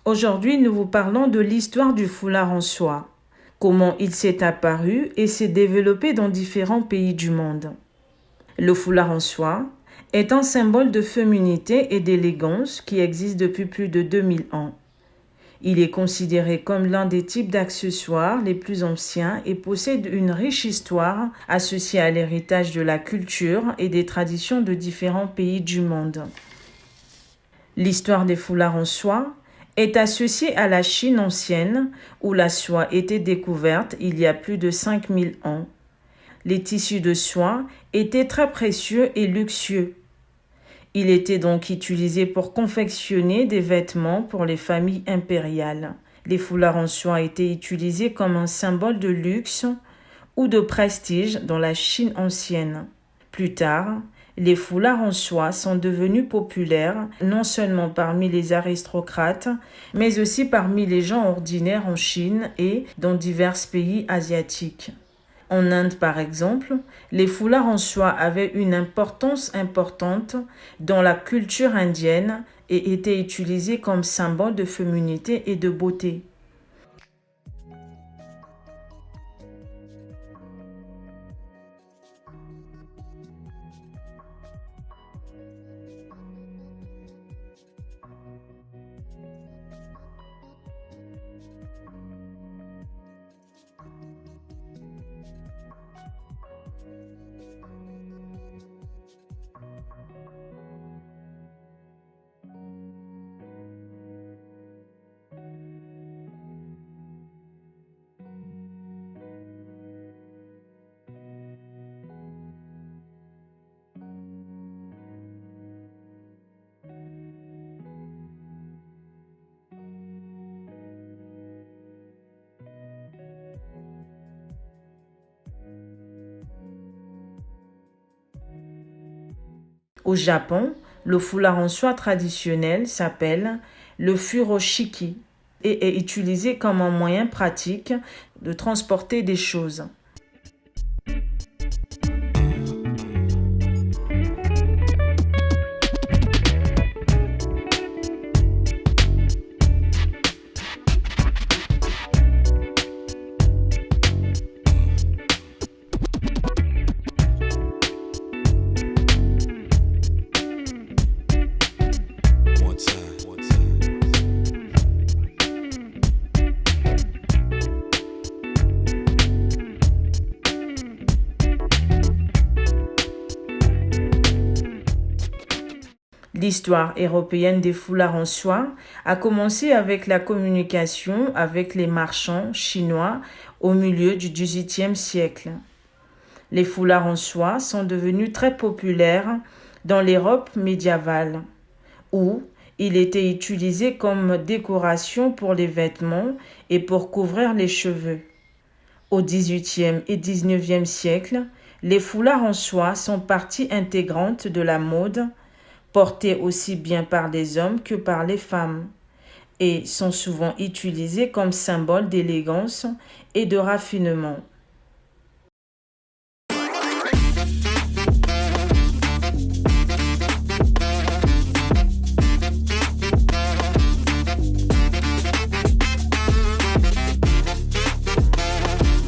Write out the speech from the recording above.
Aujourd'hui, nous vous parlons de l'histoire du foulard en soie, comment il s'est apparu et s'est développé dans différents pays du monde. Le foulard en soie est un symbole de féminité et d'élégance qui existe depuis plus de 2000 ans. Il est considéré comme l'un des types d'accessoires les plus anciens et possède une riche histoire associée à l'héritage de la culture et des traditions de différents pays du monde. L'histoire des foulards en soie est associée à la Chine ancienne où la soie était découverte il y a plus de 5000 ans. Les tissus de soie étaient très précieux et luxueux. Il était donc utilisé pour confectionner des vêtements pour les familles impériales. Les foulards en soie étaient utilisés comme un symbole de luxe ou de prestige dans la Chine ancienne. Plus tard, les foulards en soie sont devenus populaires non seulement parmi les aristocrates, mais aussi parmi les gens ordinaires en Chine et dans divers pays asiatiques. En Inde, par exemple, les foulards en soie avaient une importance importante dans la culture indienne et étaient utilisés comme symbole de féminité et de beauté. Au Japon, le foulard en soie traditionnel s'appelle le furoshiki et est utilisé comme un moyen pratique de transporter des choses. L'histoire européenne des foulards en soie a commencé avec la communication avec les marchands chinois au milieu du XVIIIe siècle. Les foulards en soie sont devenus très populaires dans l'Europe médiévale, où il était utilisé comme décoration pour les vêtements et pour couvrir les cheveux. Au XVIIIe et XIXe siècle, les foulards en soie sont partie intégrante de la mode, portés aussi bien par les hommes que par les femmes, et sont souvent utilisés comme symbole d'élégance et de raffinement.